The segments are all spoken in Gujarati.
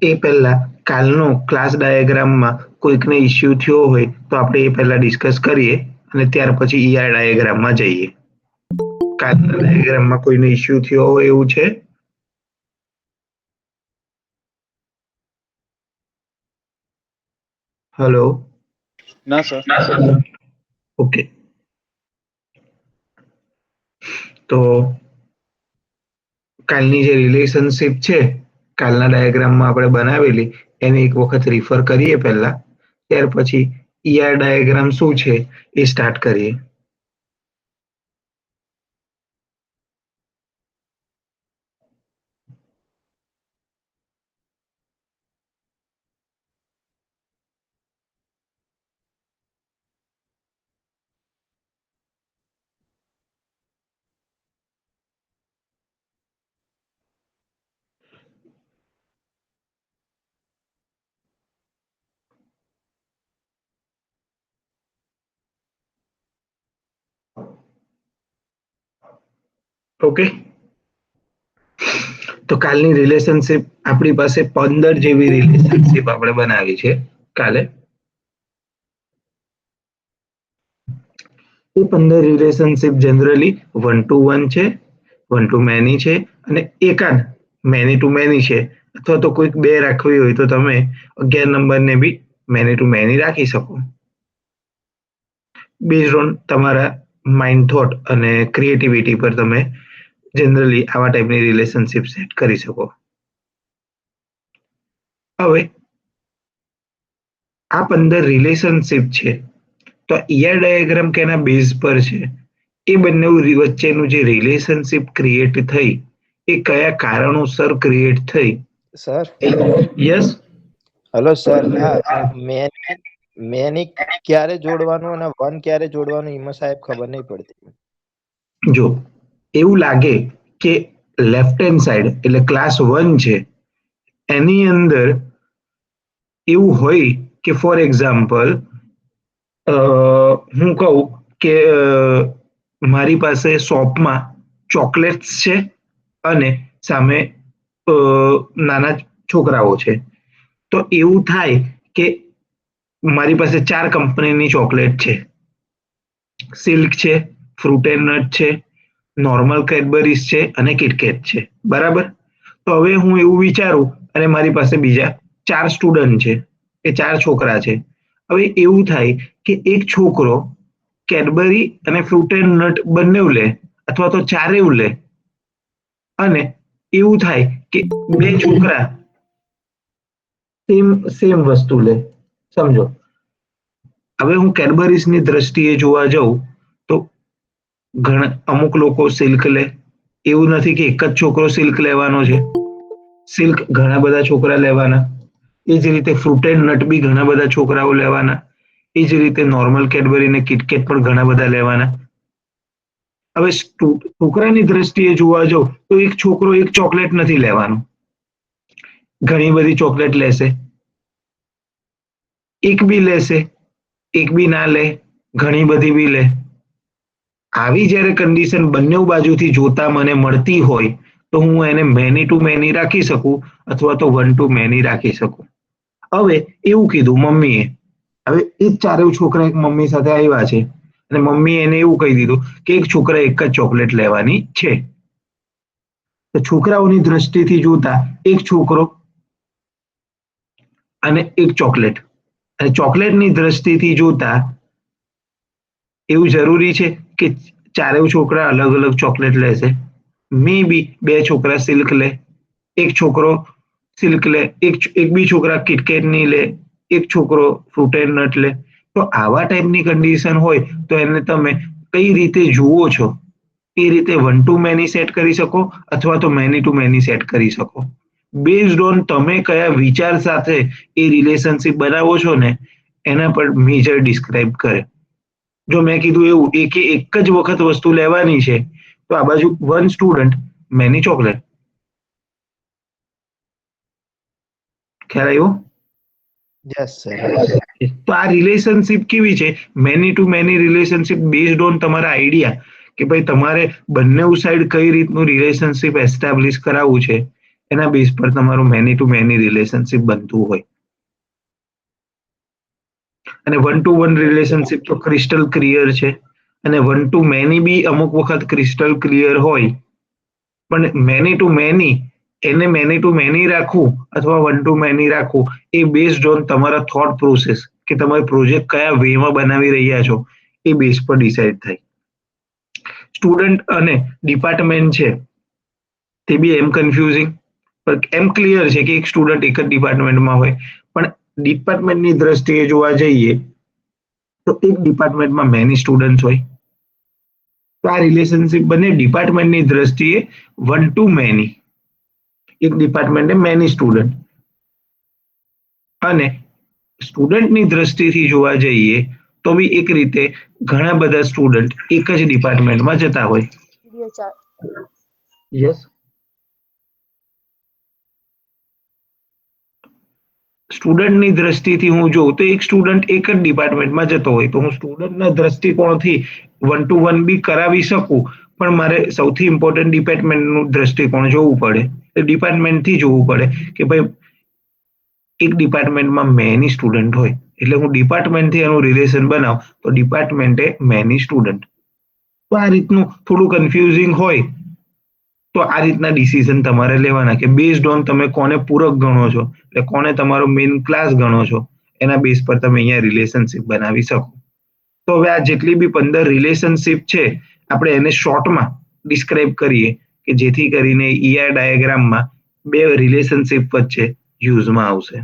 એ પહેલા કાલનો ક્લાસ ડાયાગ્રામમાં કોઈકને ઇશ્યુ થયો હોય તો આપણે એ પહેલા ડિસ્કસ કરીએ અને ત્યાર પછી ઈઆર ડાયાગ્રામમાં જઈએ. કાલના ડાયાગ્રામમાં કોઈને ઇશ્યુ થયો હોય એવું છે? હેલો. ના સર. ઓકે, તો કાલની જે રિલેશનશિપ છે કાલના ડાયાગ્રામમાં આપણે બનાવેલી એને એક વખત રિફર કરીએ પહેલા, ત્યાર પછી ઈઆર ડાયાગ્રામ શું છે એ સ્ટાર્ટ કરીએ. ઓકે, તો કાલની રિલેશનશિપ આપણી પાસે 15 જેવી રિલેશનશિપ આપણે બનાવી છે કાલે. એ 15 રિલેશનશિપ જનરલી 1 to 1 છે, 1 to many છે અને એકાદ મેની ટુ મેની છે, અથવા તો કોઈક બે રાખવી હોય તો તમે 11 નંબરને બી મેની ટુ મેની રાખી શકો. બેઝડ ઓન તમારા માઇન્ડ થોટ અને ક્રિએટિવિટી પર તમે જનરલી આવા ટાઈપની રિલેશનશિપ સેટ કરી શકો. હવે આ 15 રિલેશનશિપ છે, તો ઈઆર ડાયાગ્રામ કેના બેઝ પર છે? એ બંને વચ્ચેનું જે રિલેશનશિપ ક્રિએટ થઈ એ કયા કારણોસર ક્રિએટ થઈ? Sir. Yes. Hello sir. Many ક્યારે જોડવાનું અને વન ક્યારે જોડવાનું એમાં સાહેબ ખબર નહીં પડતી. જો એવું લાગે કે લેફ્ટ હેન્ડ સાઈડ એટલે ક્લાસ 1 છે એની અંદર એવું હોય કે ફોર એક્ઝામ્પલ હું કહું કે મારી પાસે શોપમાં ચોકલેટ્સ છે અને સામે નાના છોકરાઓ છે, તો એવું થાય કે મારી પાસે 4 કંપનીની ચોકલેટ છે. સિલ્ક છે, ફ્રૂટ એન્ડ નટ છે, નોર્મલ કેડબરીઝ છે અને કિટકેટ છે. બરાબર? તો હવે હું એવું વિચારું અને મારી પાસે બીજા 4 સ્ટુડન્ટ છે, એ 4 છોકરા છે. હવે એવું થાય કે એક છોકરો કેડબરી અને ફ્રૂટ એન્ડ નટ બંને લે અથવા તો ચારેય લે, અને એવું થાય કે બે છોકરા સેમ વસ્તુ લે. સમજો, હવે હું કેડબરીઝની દ્રષ્ટિએ જોવા જાઉં તો અમુક લોકો સિલ્ક લે. એવું નથી કે એક જ છોકરો સિલ્ક લેવાનો છે, સિલ્ક ઘણા બધા છોકરા લેવાના. એ જ રીતે ફ્રૂટ એન્ડ નટ બી ઘણા બધા છોકરાઓ લેવાના. એ જ રીતે નોર્મલ કેડબરી અને કિટકેટ પણ ઘણા બધા લેવાના. હવે છોકરાની દ્રષ્ટિએ જોવા જાઉં તો એક છોકરો એક ચોકલેટ નથી લેવાનો, ઘણી બધી ચોકલેટ લેશે. એક બી લેશે, એક બી ના લે, ઘણી બધી બી લે. આવી જ્યારે કન્ડિશન બંને બાજુથી જોતા મને મળતી હોય તો હું એને મેની ટુ મેની રાખી શકું અથવા તો 1 to many રાખી શકું. હવે એવું કીધું મમ્મીએ. હવે એ જ ચારેય છોકરા એક મમ્મી સાથે આવ્યા છે અને મમ્મી એને એવું કહી દીધું કે એક છોકરા એક જ ચોકલેટ લેવાની છે. તો છોકરાઓની દ્રષ્ટિથી જોતા એક છોકરો અને એક ચોકલેટ, અને ચોકલેટની દ્રષ્ટિથી જોતા એવું જરૂરી છે કે ચારેય છોકરા અલગ અલગ ચોકલેટ લેશે? મે બી બે છોકરા સિલ્ક લે, એક છોકરો સિલ્ક લે, એક બી છોકરા કિટકેટ ની લે, એક છોકરો ફ્રૂટ એન્ડ નટ લે. તો આવા ટાઈપની કન્ડિશન હોય તો એને તમે કઈ રીતે જુઓ છો એ રીતે 1 to many સેટ કરી શકો અથવા તો મેની ટુ મેની સેટ કરી શકો. બેઝડ ઓન તમે કયા વિચાર સાથે એ રિલેશનશિપ બનાવો છો ને એના પર મેજર ડિસ્ક્રાઇબ કરે. જો મેં કીધું એવું એક જ વખત વસ્તુ લેવાની છે તો આ બાજુ 1 સ્ટુડન્ટ મેની ચોકલેટ. ખ્યાલ આવ્યો? Yes sir. તો આ રિલેશનશિપ કેવી છે? Many to many relationship based on તમારા આઈડિયા કે ભાઈ તમારે બંને સાઈડ કઈ રીતનું રિલેશનશિપ એસ્ટાબ્લિશ કરાવવું છે એના બેઝ પર તમારું મેની ટુ મેની રિલેશનશિપ બનતું હોય. અને વન ટુ વન રિલેશનશિપ તો ક્રિસ્ટલ ક્લિયર છે, અને વન ટુ મેની બી અમુક વખત ક્રિસ્ટલ ક્લિયર હોય, પણ મેની ટુ મેની એને મેની ટુ મેની રાખવું અથવા વન ટુ મેની રાખવું એ બેઝડ ઓન તમારા થોટ પ્રોસેસ કે તમે પ્રોજેક્ટ કયા વેમાં બનાવી રહ્યા છો એ બેઝ પર ડિસાઇડ થાય. સ્ટુડન્ટ અને ડિપાર્ટમેન્ટ છે તે બી એમ કન્ફ્યુઝિંગ, એમ ક્લિયર છે કે એક સ્ટુડન્ટ એક જ ડિપાર્ટમેન્ટમાં હોય, પણ ડિપાર્ટમેન્ટની દ્રષ્ટિએ જોવા જઈએ તો એક ડિપાર્ટમેન્ટમાં મેની સ્ટુડન્ટ હોય, તો આ રિલેશનશિપ બને ડિપાર્ટમેન્ટની દ્રષ્ટિએ વન ટુ મેની, એક ડિપાર્ટમેન્ટે મેની સ્ટુડન્ટ, અને સ્ટુડન્ટની દ્રષ્ટિથી જોવા જઈએ તો બી એક રીતે ઘણા બધા સ્ટુડન્ટ એક જ ડિપાર્ટમેન્ટમાં જતા હોય. યસ, સ્ટુડન્ટની દ્રષ્ટિથી હું જોઉં તો એક સ્ટુડન્ટ એક જ ડિપાર્ટમેન્ટમાં જતો હોય તો હું સ્ટુડન્ટના દ્રષ્ટિકોણથી વન ટુ વન બી કરાવી શકું, પણ મારે સૌથી ઇમ્પોર્ટન્ટ ડિપાર્ટમેન્ટનું દ્રષ્ટિકોણ જોવું પડે, ડિપાર્ટમેન્ટથી જોવું પડે કે ભાઈ એક ડિપાર્ટમેન્ટમાં મેની સ્ટુડન્ટ હોય એટલે હું ડિપાર્ટમેન્ટથી એનું રિલેશન બનાવ તો ડિપાર્ટમેન્ટે મેની સ્ટુડન્ટ. તો આ રીતનું થોડું કન્ફ્યુઝિંગ હોય તો આ રીતના ડિસિઝન તમારે લેવાના કે બેઝડ ઓન તમે કોને પૂરક ગણો છો, એટલે કોને તમારો મેઇન ક્લાસ ગણો છો, એના બેઝ પર તમે અહીંયા રિલેશનશિપ બનાવી શકો. તો હવે આ જેટલી બી 15 રિલેશનશિપ છે આપણે એને શોર્ટમાં ડિસ્ક્રાઇબ કરીએ કે જેથી કરીને ER ડાયાગ્રામમાં બે રિલેશનશિપ વચ્ચે યુઝમાં આવશે.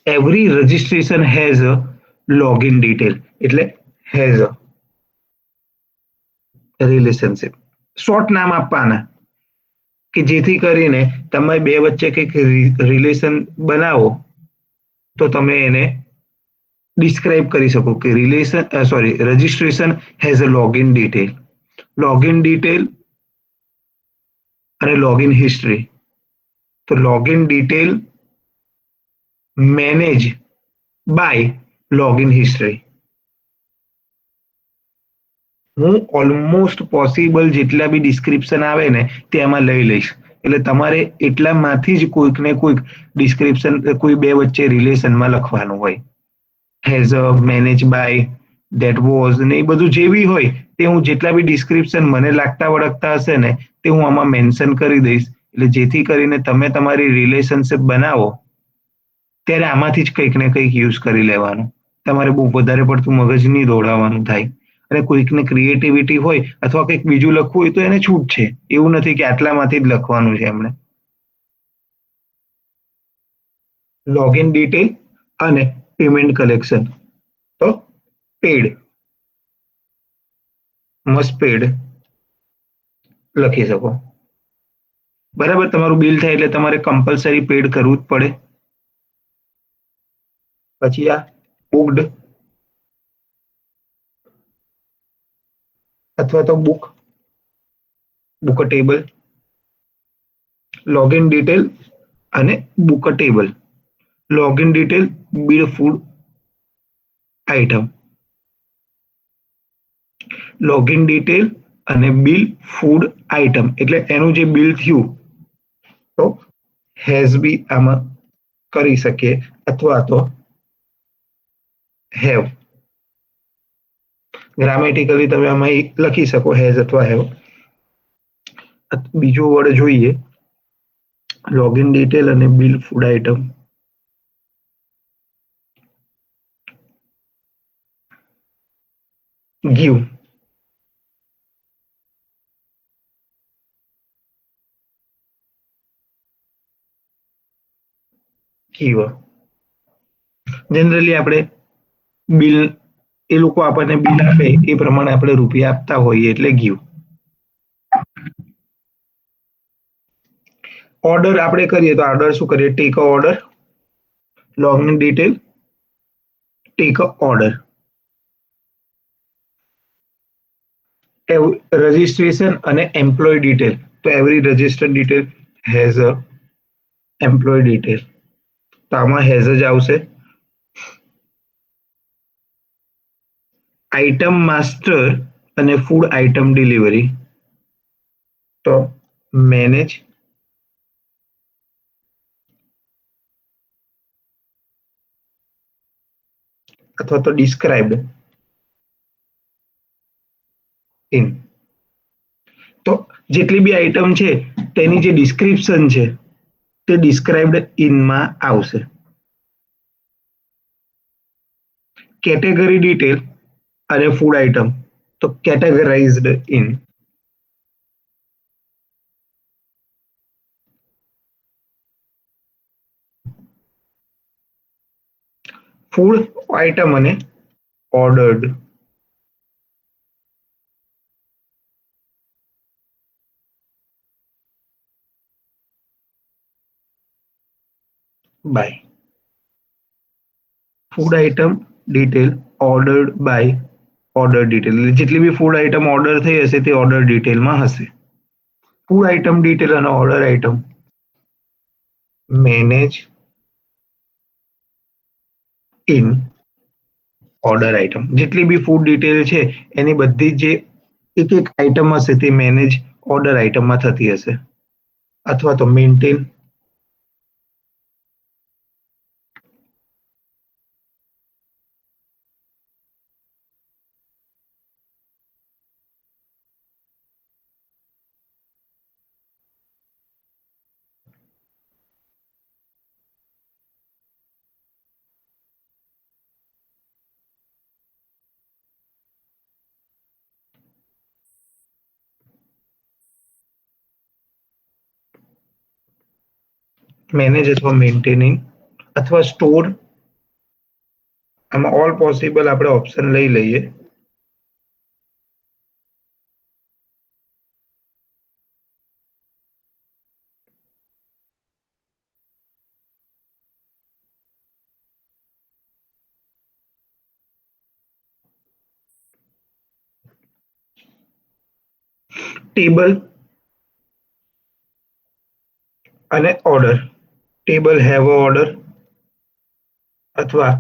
Every registration has a login detail, એટલે has a રિલેશનશિપ. શોર્ટ નામ આપવાના કે જેથી કરીને તમે બે વચ્ચે કંઈક રિલેશન બનાવો તો તમે એને ડિસ્ક્રાઇબ કરી શકો કે registration has a login detail. Login detail અને લોગિન હિસ્ટ્રી. તો login detail manage by login history. હું ઓલમોસ્ટ પોસિબલ જેટલા બી ડિસ્ક્રિપ્શન આવે ને તે એમાં લઈ લઈશ, એટલે તમારે એટલામાંથી જ કોઈક ને કોઈક ડિસ્ક્રિપ્શન કોઈ બે વચ્ચે રિલેશનમાં લખવાનું હોય. Has a, manage by, that was ને એ બધું જે બી હોય તે હું જેટલા બી ડિસ્ક્રિપ્શન મને લાગતા વળગતા હશે ને તે હું આમાં મેન્શન કરી દઈશ, એટલે જેથી કરીને તમે તમારી રિલેશનશિપ બનાવો ત્યારે આમાંથી જ કંઈક ને કંઈક યુઝ કરી લેવાનું, તમારે બહુ વધારે પડતું મગજ નહીં દોડાવવાનું થાય. અને કોઈકને ક્રિએટિવિટી હોય અથવા કંઈક બીજું લખવું હોય તો એને છૂટ છે, એવું નથી કે આટલામાંથી જ લખવાનું છે એમણે. લોગિન ડિટેલ અને પેમેન્ટ કલેક્શન. તો પેડ, મસ્ટ પેડ લખી શકો. બરાબર, તમારું બિલ થાય એટલે તમારે કમ્પલસરી પેડ કરવું જ પડે. પછી આ બુકડ અથવા તો બુક ટેબલ, લોગિન ડિટેલ અને book table. Login detail bill food item, login detail અને બિલ ફૂડ આઇટમ એટલે એનું જે બિલ થયું તો હેઝ બી આમાં કરી શકીએ અથવા તો હેવ. ગ્રામેટિકલી તમે આમાં લખી શકો હેઝ અથવા હેવ. બીજો વર્ડ જોઈએ, લોગિન ડિટેલ અને bill food item. Give. Give generally આપણે બિલ, એ લોકો આપણને બિલ આપે એ પ્રમાણે આપણે રૂપિયા આપતા હોઈએ એટલે ગીવ. ઓર્ડર આપણે કરીએ તો ઓર્ડર શું કરીએ, take a order. Login detail, take a order. Registration અને એમ્પ્લોય ડિટેલ, તો every registered detail has a employ detail, તો આમાં હેઝ જ આવશે. આઇટમ માસ્ટર અને ફૂડ આઇટમ ડિલિવરી, તો મેનેજ અથવા તો ડિસ્ક્રાઇબ્ડ ઇન. તો જેટલી બી આઇટમ છે તેની જે ડિસ્ક્રિપ્શન છે તે ડિસ્ક્રાઇબ્ડ ઇનમાં આવશે. કેટેગરી ડિટેલ અને ફૂડ આઇટમ, તો કેટેગરાઇઝડ ઇન. ફૂડ આઇટમ અને ordered. By. Food item detail ordered by order detail, જેટલી બી ફૂડ આઇટમ ઓર્ડર થઈ હશે તે ઓર્ડર ડિટેલમાં હશે. ફૂડ આઇટમ ડિટેલ અને order item manage in order item. જેટલી બી ફૂડ ડિટેલ છે એની બધી જે એક એક આઇટમ હશે તે મેનેજ ઓર્ડર આઇટમમાં થતી હશે, અથવા તો મેન્ટેન મેનેજ અથવા મેન્ટેનિંગ અથવા સ્ટોર. આમાં ઓલ પોસિબલ આપણે ઓપ્શન લઈ લઈએ. ટેબલ અને ઓર્ડર, ટેબલ હેવ ઓર્ડર અથવા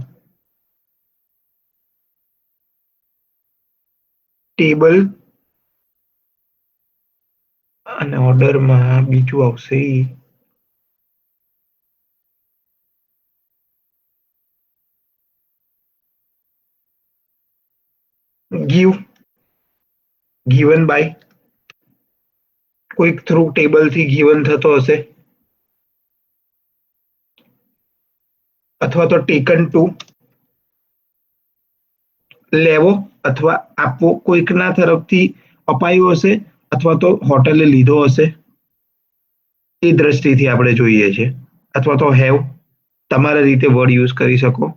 ટેબલ અને ઓર્ડરમાં બીજું આવશે ગીવ, ગીવન બાય, કોઈક થ્રુ ટેબલથી ગીવન થતો હશે, અથવા તો ટેકન ટુ, લેવો અથવા આપવો, કોઈકના તરફથી અપાયું હશે અથવા તો હોટલે લીધો હશે એ દ્રષ્ટિથી આપણે જોઈએ છે. અથવા તો હેવ, તમારા રીતે વર્ડ યુઝ કરી શકો.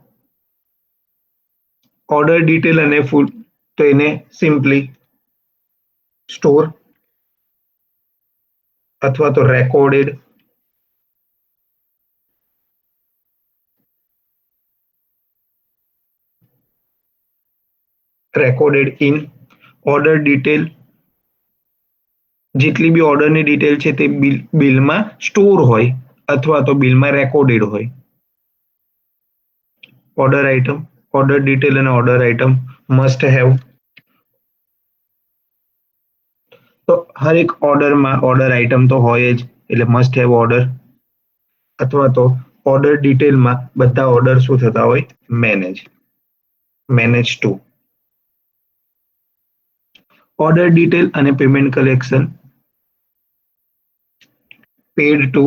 ઓર્ડર ડિટેલ અને ફૂલ, તો એને સિમ્પલી સ્ટોર અથવા તો recorded. Recorded in. Order detail, જેટલી બી ઓર્ડરની ડિટેલ છે તે બિલમાં સ્ટોર હોય અથવા તો બિલમાં રેકોર્ડેડ હોય. ઓર્ડર આઇટમ, ઓર્ડર ડિટેલ અને ઓર્ડર આઇટમ મસ્ટ હેવ. તો હર એક ઓર્ડરમાં ઓર્ડર આઇટમ તો હોય જ, એટલે મસ્ટ હેવ ઓર્ડર. અથવા તો ઓર્ડર ડિટેલમાં બધા ઓર્ડર શું થતા હોય, manage, manage to. Order detail અને પેમેન્ટ કલેક્શન, પેડ ટુ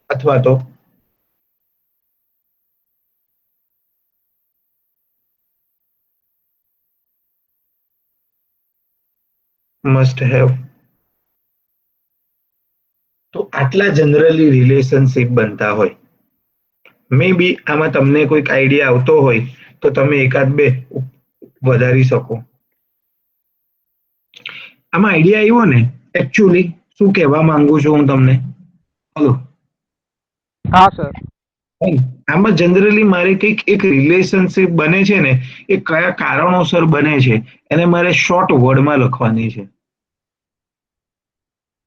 અથવા તો મસ્ટ હેવ. તો આટલા જનરલી રિલેશનશિપ બનતા હોય. મે બી આમાં તમને કોઈક આઈડિયા આવતો હોય તો તમે એકાદ બે વધારી શકો. આમાં આઈડિયા આવ્યો ને, એકચ્યુઅલી શું કહેવા માંગુ છું હું તમને? હલો. હા સર. આમાં જનરલી મારે કંઈક એક રિલેશનશિપ બને છે ને, એ કયા કારણોસર બને છે એને મારે શોર્ટ વર્ડમાં લખવાની છે.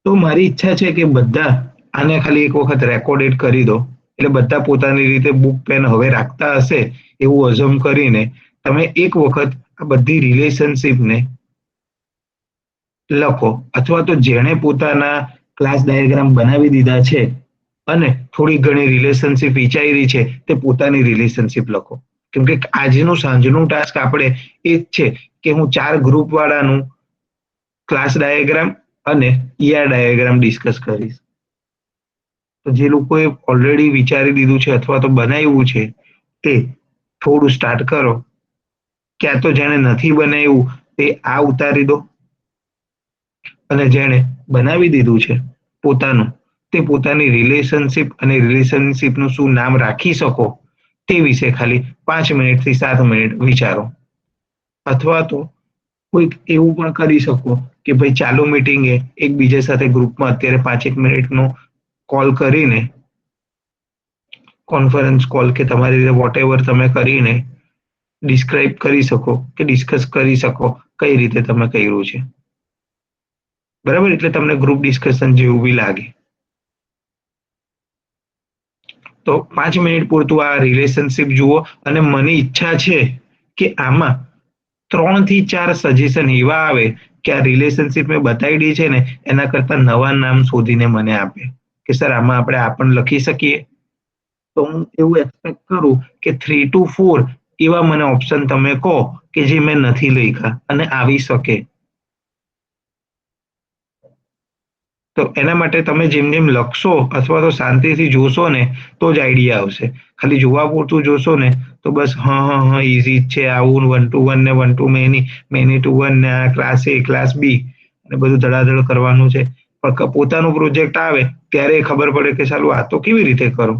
તો મારી ઈચ્છા છે કે બધા આને ખાલી એક વખત રેકોર્ડેડ કરી દો. એટલે બધા પોતાની રીતે બુક પેન હવે રાખતા હશે એવું અઝમ કરીને તમે એક વખત આ બધી રિલેશનશીપને લખો, અથવા તો જેણે પોતાના ક્લાસ ડાયાગ્રામ બનાવી દીધા છે અને થોડી ઘણી રિલેશનશીપ વિચારી છે તે પોતાની રિલેશનશીપ લખો. કેમ કે આજનું સાંજનું ટાસ્ક આપણે એ જ છે કે હું 4 ગ્રુપ વાળાનું ક્લાસ ડાયાગ્રામ અને ઈઆર ડાયાગ્રામ ડિસ્કસ કરીશ. તો જે લોકોએ ઓલરેડી વિચારી દીધું છે અથવા તો બનાવ્યું છે તે થોડું સ્ટાર્ટ કરો. ક્યાં તો જેને નથી બનાવ્યું તે આ ઉતારી દો, અને જેણે બનાવી દીધું છે પોતાનું તે પોતાની રિલેશનશીપ અને રિલેશનશીપનું શું નામ રાખી શકો તે વિશે ખાલી 5 મિનિટથી 7 મિનિટ વિચારો. અથવા તો કોઈક એવું પણ કરી શકો કે ભાઈ ચાલુ મીટિંગે એકબીજા સાથે ગ્રુપમાં અત્યારે 5 મિનિટનો કોલ કરીને, કોન્ફરન્સ કોલ કે તમારી રીતે વોટ એવર તમે કરીને ડિસ્ક્રાઇબ કરી શકો કે ડિસ્કસ કરી શકો કઈ રીતે તમે કર્યું છે. બરાબર, એટલે તમને ગ્રુપ ડિસ્કશન જેવું બી લાગે. તો 5 મિનિટ પૂરતું આ રિલેશનશીપ જુઓ, અને મને ઈચ્છા છે કે આમાં 3 થી 4 સજેશન એવા આવે કે આ રિલેશનશીપ મેં બતાવી છે ને એના કરતા નવા નામ શોધીને મને આપે કે સર આમાં આપણે આ પણ લખી શકીએ. તો હું એવું એક્સપેક્ટ કરું કે 3 to 4 એવા મને ઓપ્શન તમે કહો કે જે મેં નથી લખ્યા અને આવી શકે. તો એના માટે તમે જેમ જેમ લખશો અથવા તો શાંતિથી જોશો ને તો જ આઈડિયા આવશે. ખાલી જોવા પૂરતું જોશો ને તો બસ હા ઇઝી જ છે, આવું 1 to 1 ને 1 to many, many to 1 ને આ ક્લાસ A ક્લાસ બી અને બધું ધડાધડ કરવાનું છે. પણ પોતાનું પ્રોજેક્ટ આવે ત્યારે ખબર પડે કે ચાલું આ તો કેવી રીતે કરું.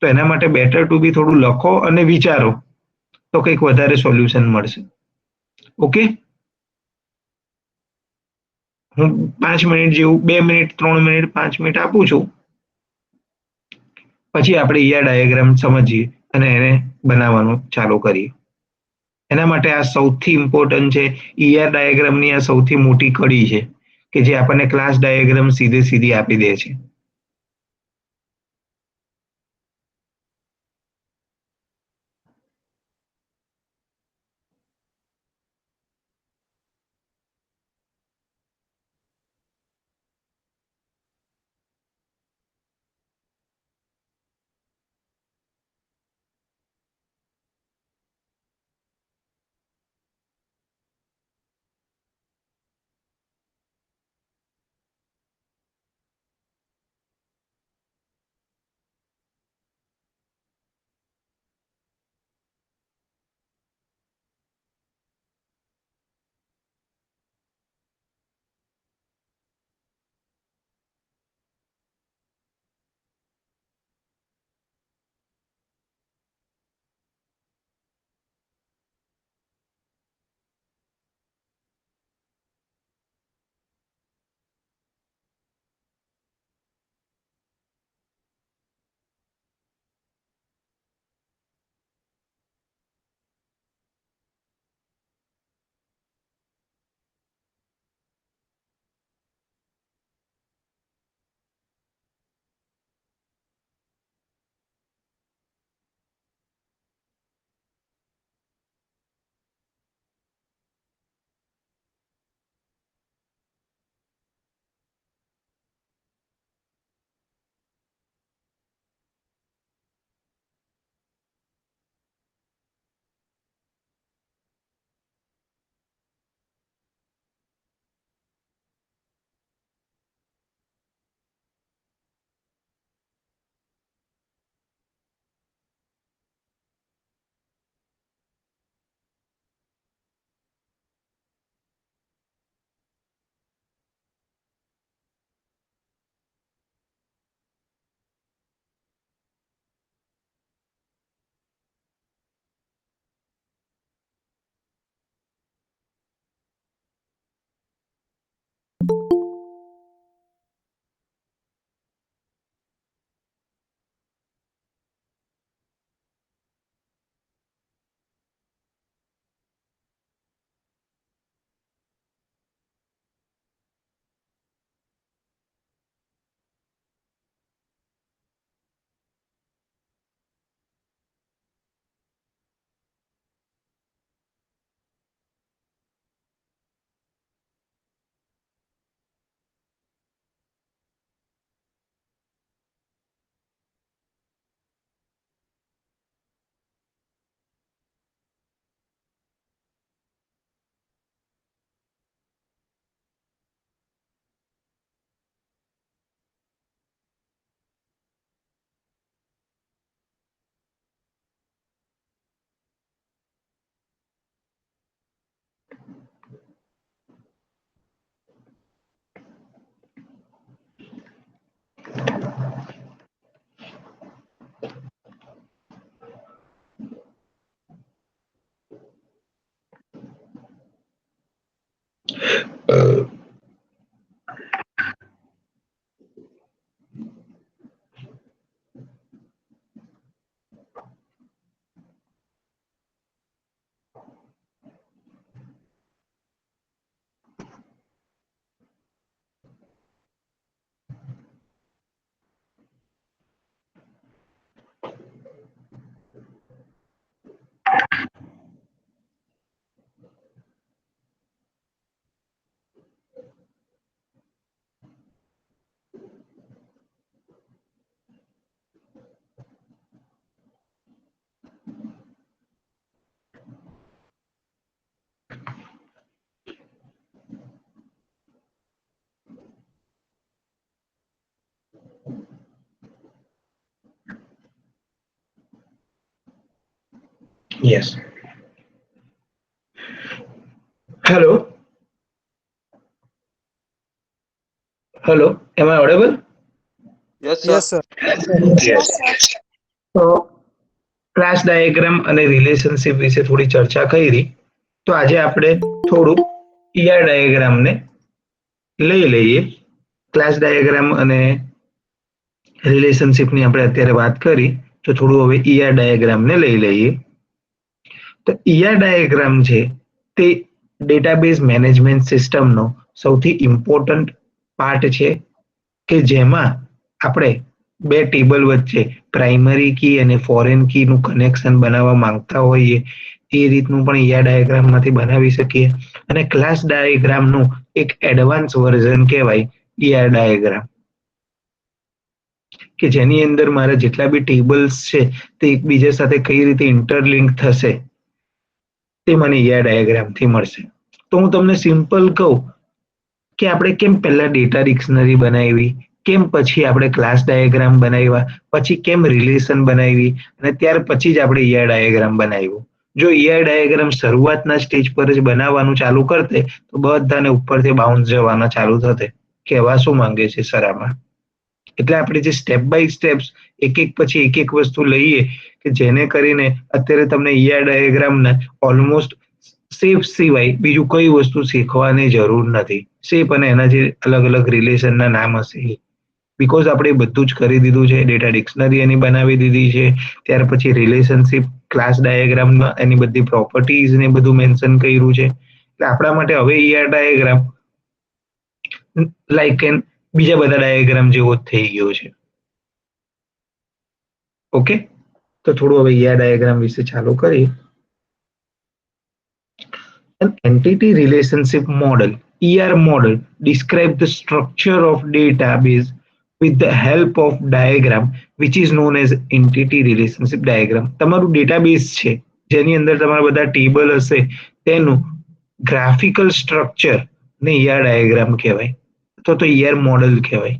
તો એના માટે બેટર ટુ બી થોડું લખો અને વિચારો તો કંઈક વધારે સોલ્યુશન મળશે. ઓકે, હું 5 મિનિટ જેવું, 2 મિનિટ, 3 મિનિટ, 5 મિનિટ આપું છું. પછી આપણે ઈઆર ડાયાગ્રામ સમજીએ અને એને બનાવવાનું ચાલુ કરીએ. એના માટે આ સૌથી ઇમ્પોર્ટન્ટ છે. ઈઆર ડાયાગ્રામની આ સૌથી મોટી કડી છે કે જે આપણને ક્લાસ ડાયાગ્રામ સીધી આપી દે છે. Yes. Hello hello, am I audible? Yes sir. Yes, sir. Yes. તો ક્લાસ ડાયાગ્રામ અને રિલેશનશિપ વિશે થોડી ચર્ચા કરી. તો આજે આપણે થોડું ઈઆર ડાયાગ્રામને લઈ લઈએ. ક્લાસ ડાયાગ્રામ અને રિલેશનશિપની આપણે અત્યારે વાત કરી, તો થોડું હવે ઈઆર ડાયાગ્રામને લઈ લઈએ. તો ઈઆર ડાયાગ્રામ છે તે ડેટાબેઝ મેનેજમેન્ટ સિસ્ટમનો સૌથી ઇમ્પોર્ટન્ટ પાર્ટ છે કે જેમાં આપણે બે ટેબલ વચ્ચે પ્રાઇમરી કી અને ફોરેન કી નું કનેક્શન બનાવવા માંગતા હોઈએ એ રીતનું પણ ઈઆર ડાયાગ્રામમાંથી બનાવી શકીએ. અને ક્લાસ ડાયાગ્રામનું એક એડવાન્સ વર્ઝન કહેવાય ઈઆર ડાયાગ્રામ, કે જેની અંદર મારા જેટલા બી ટેબલ્સ છે તે એકબીજા સાથે કઈ રીતે ઇન્ટરલિંક થશે તે મને ઈઆર ડાયાગ્રામથી મળશે. તો હું તમને સિમ્પલ કહું કે આપણે કેમ પહેલા ડેટા ડિક્શનરી બનાવી, કેમ પછી આપણે ક્લાસ ડાયાગ્રામ બનાવ્યા, પછી કેમ રિલેશન બનાવી અને ત્યાર પછી જ આપણે ઈઆર ડાયાગ્રામ બનાવ્યું. જો ઈઆર ડાયાગ્રામ શરૂઆતના સ્ટેજ પર જ બનાવવાનું ચાલુ કરતે તો બધાને ઉપરથી બાઉન્સ જવાના ચાલુ થતે. કહેવા શું માંગે છે સર આમાં? એટલે આપણે જે સ્ટેપ બાય સ્ટેપ્સ એક એક પછી એક વસ્તુ લઈએ કે જેને કરીને અત્યારે તમને ઈઆર ડાયાગ્રામના ઓલમોસ્ટ શેપ સિવાય બીજું કઈ વસ્તુ શીખવાની જરૂર નથી. શેપ અને એના જે અલગ અલગ રિલેશનના નામ હશે, બીકોઝ આપણે બધું જ કરી દીધું છે. ડેટા ડિક્શનરી એની બનાવી દીધી છે, ત્યાર પછી રિલેશનશિપ ક્લાસ ડાયાગ્રામમાં એની બધી પ્રોપર્ટીઝ ને બધું મેન્શન કર્યું છે. એટલે આપણા માટે હવે ઈઆર ડાયાગ્રામ લાઈક એન બીજા બધા ડાયાગ્રામ જેવો જ થઈ ગયો છે. ઓકે, તો થોડું હવે ઈઆર ડાયાગ્રામ વિશે ચાલુ કરીએ. An entity relationship model, ER model, describes the structure of database with the help of diagram which is known as entity relationship diagram. તમારું ડેટાબેઝ છે જેની અંદર તમારા બધા ટેબલ હશે તેનું ગ્રાફિકલ સ્ટ્રક્ચર ને ER ડાયાગ્રામ કહેવાય અથવા તો ER મોડલ કહેવાય.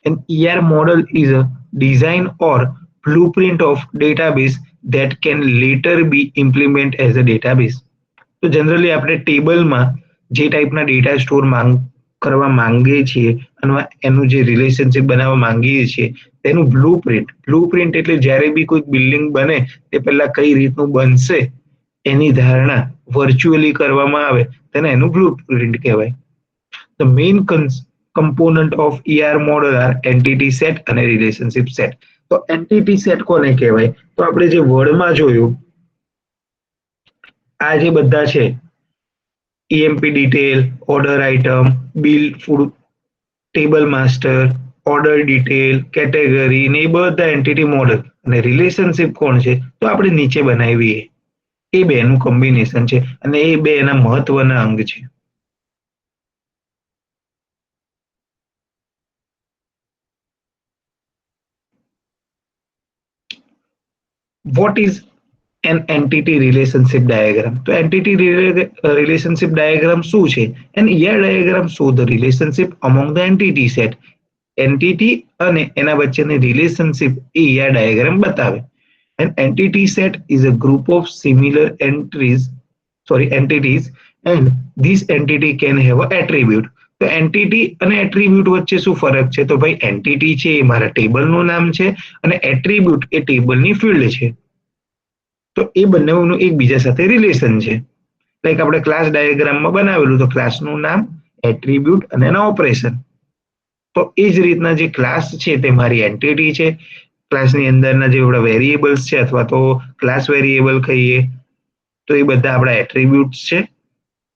An ER model is a design or blueprint of database that can later be implemented as a database. તો જનરલી આપણે ટેબલમાં જે ટાઈપના ડેટા સ્ટોર કરવા માંગીએ છીએ અને એનું જે રિલેશનશિપ બનાવવા માંગીએ છીએ તેનું બ્લુપ્રિન્ટ એટલે જ્યારે બી કોઈ બિલ્ડિંગ બને તે પહેલા કઈ રીતનું બનશે એની ધારણા વર્ચ્યુઅલી કરવામાં આવે તેને એનું બ્લુપ્રિન્ટ કહેવાય. The main component of ER model are entity set અને રિલેશનશિપ સેટ. તો એન્ટિટી સેટ કોને કહેવાય? તો આપણે જે વર્ડમાં જોયું આ જે બધા છે EMP detail, order item, bill, food table master, order detail, category ને એ બધા એન્ટિટી મોડલ. અને રિલેશનશિપ કોણ છે? તો આપણે નીચે બનાવીએ એ બેનું કોમ્બિનેશન છે અને એ બે એના મહત્વના અંગ છે. What is an entity relationship diagram? તો entity relationship diagram શું છે? And ER diagram show the relationship among the entity set. Entity અને એના વચ્ચેની રિલેશનશિપ એ ER ડાયાગ્રામ બતાવે. An entity set is a group of similar entities and this entity can have an attribute. તો એન્ટિટી અને એટ્રીબ્યુટ વચ્ચે શું ફરક છે? તો ભાઈ એન્ટિટી છે એ મારા ટેબલનું નામ છે અને એટ્રીબ્યુટ એ ટેબલની ફિલ્ડ છે. તો એ બંનેનું એકબીજા સાથે રિલેશન છે. લાઈક આપણે ક્લાસ ડાયાગ્રામમાં બનાવેલું તો ક્લાસનું નામ, એટ્રીબ્યુટ અને એના ઓપરેશન. તો એ જ રીતના જે ક્લાસ છે તે મારી એન્ટિટી છે. ક્લાસની અંદરના જે આપણા વેરિયેબલ્સ છે અથવા તો ક્લાસ વેરિયેબલ કહીએ તો એ બધા આપણા એટ્રીબ્યુટ્સ છે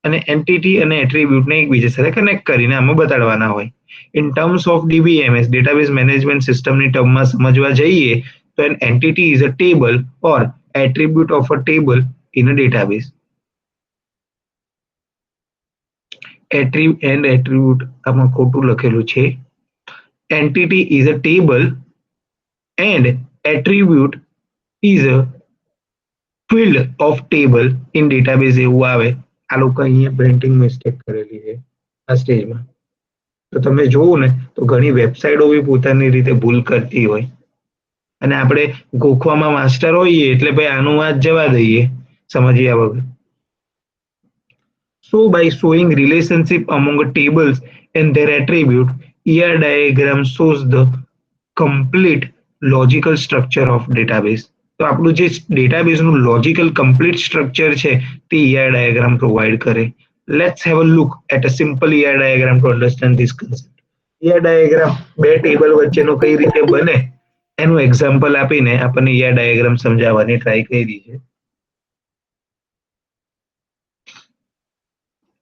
અને એન્ટિટી અને એટ્રીબ્યુટને એકબીજા સાથે કનેક્ટ કરીને આમાં બતાડવાના હોય. In terms of DBMS, database management સિસ્ટમની ટર્મમાં સમજવા જઈએ તો an entity is a table or attribute of a table in a database. Attribute આમાં ખોટું લખેલું છે. Entity is a table and attribute is a field of table in database એવું આવે. આ લોકો અહીંયા પ્રિન્ટિંગ મિસ્ટેક કરેલી છે આ સ્ટેજમાં. તો તમે જોવો ને તો ઘણી વેબસાઇટો બી પોતાની રીતે ભૂલ કરતી હોય અને આપણે ગોખવામાં માસ્ટર હોઈએ એટલે ભાઈ આનું વાત જવા દઈએ સમજ્યા વગર. So by showing relationship among tables and their attribute, ER diagram shows the complete logical structure of database. તો આપણું જે ડેટાબેઝનું લોજિકલ કમ્પ્લીટ સ્ટ્રક્ચર છે તે ER ડાયાગ્રામ પ્રોવાઈડ કરે. Let's have a look at a simple ER diagram to understand this concept. ER diagram બે ટેબલ વચ્ચેનો કઈ રીતે બને એનું એક્ઝામ્પલ આપીને આપણને ER ડાયાગ્રામ સમજાવવાની ટ્રાય કરી છે.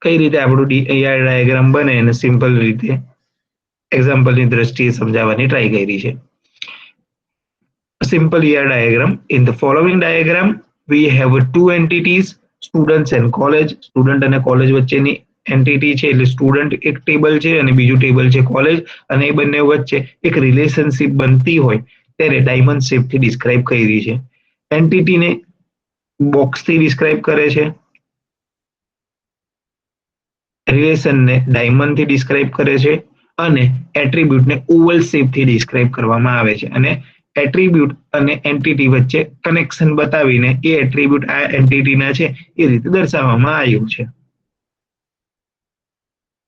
કઈ રીતે આપણું ER ડાયાગ્રામ બને એને સિમ્પલ રીતે એક્ઝામ્પલની દ્રષ્ટિએ સમજાવવાની ટ્રાય કરી છે. Simple ER diagram. In the following diagram, we have two entities, students and college. Student અને college વચ્ચેની એન્ટિટી છે એટલે સ્ટુડન્ટ એક ટેબલ છે અને બીજું ટેબલ છે કોલેજ, અને એ બંને વચ્ચે એક રિલેશનશિપ બનતી હોય ત્યારે ડાયમંડ શેપથી ડિસ્ક્રાઇબ કરી છે. એન્ટિટીને બોક્સથી ડિસ્ક્રાઇબ કરે છે, રિલેશનને ડાયમંડથી ડિસ્ક્રાઇબ કરે છે અને એટ્રીબ્યુટને ઓવલ શેપથી ડિસ્ક્રાઇબ કરવામાં આવે છે. અને એટ્રીબ્યુટ અને એન્ટિટી વચ્ચે કનેક્શન બતાવીને એ એટ્રીબ્યુટ આ એન્ટિટીના છે એ રીતે દર્શાવવામાં આવ્યું છે.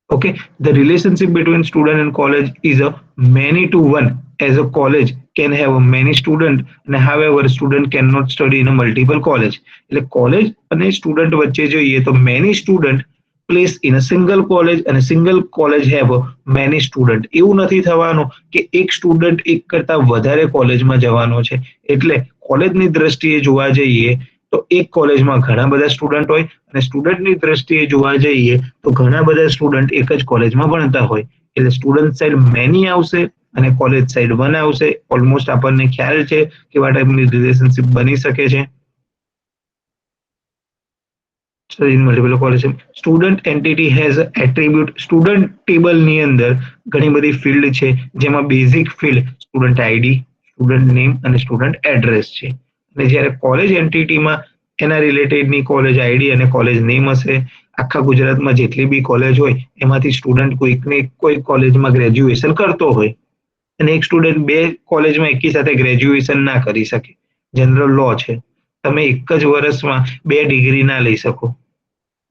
Okay, the relationship between student and college is a many to one, as a college can have a many student and however student cannot study in a multiple college. એટલે કોલેજ અને સ્ટુડન્ટ વચ્ચે જોઈએ તો many student place in a single college and a single college have a many student. એવું નથી થવાનું કે એક સ્ટુડન્ટ એક કરતા વધારે કોલેજમાં જવાનો છે. એટલે કોલેજની દ્રષ્ટિએ જોવા જઈએ તો એક કોલેજમાં ઘણા બધા સ્ટુડન્ટ હોય અને સ્ટુડન્ટની દ્રષ્ટિએ જોવા જઈએ તો ઘણા બધા સ્ટુડન્ટ એક જ કોલેજમાં ભણતા હોય. એટલે સ્ટુડન્ટ સાઈડ મેની આવશે અને કોલેજ સાઈડ 1 આવશે. ઓલમોસ્ટ આપણને ખ્યાલ છે કેવા ટાઈપની રિલેશનશિપ બની શકે છે. in multiple college. Student entity has a attribute. Student table ની અંદર ઘણી બધી ફિલ્ડ છે જેમાં basic field student ID, student name અને સ્ટુડન્ટ એડ્રેસ છે. અને જ્યારે કોલેજ એન્ટિટીમાં એના રિલેટેડની કોલેજ આઈડી અને કોલેજ નેમ હશે. આખા ગુજરાતમાં જેટલી બી કોલેજ હોય એમાંથી સ્ટુડન્ટ કોઈકને કોઈ કોલેજમાં ગ્રેજ્યુએશન કરતો હોય અને એક સ્ટુડન્ટ બે કોલેજમાં એકી સાથે ગ્રેજ્યુએશન ના કરી શકે. જનરલ લો છે, તમે એક જ વર્ષમાં 2 ડિગ્રી ના લઈ શકો